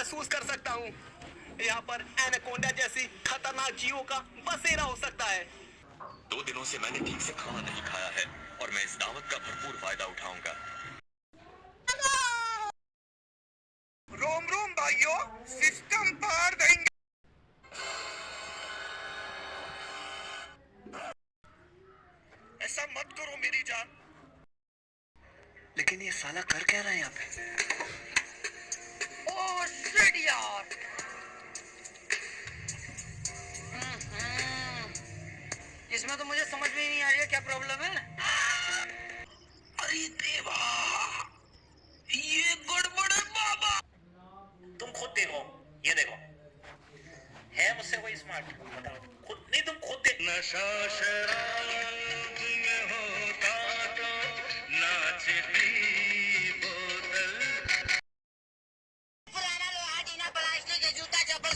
महसूस कर सकता हूँ। यहाँ पर एनाकोंडा जैसी खतरनाक जीवों का बसेरा हो सकता है। 2 दिनों से मैंने ठीक से खाना नहीं खाया है और मैं इस दावत का भरपूर फायदा उठाऊंगा। रोम रोम भाइयों, सिस्टम पार देंगे। ऐसा मत करो मेरी जान। लेकिन ये साला कर क्या रहा है यहाँ पे? ओह शिट यार। इसमें तो मुझे समझ में ही नहीं आ रही है क्या प्रॉब्लम है। अरे देवा, ये गड़बड़ है बाबा। तुम खुद देखो, ये देखो, है मुझसे कोई स्मार्ट? बताओ खुद, नहीं तुम खुद देखो। नशा शराब में होता तो नाचती बोतल। पुराना लोहा टीना प्लास्टिक के जूता चप्पल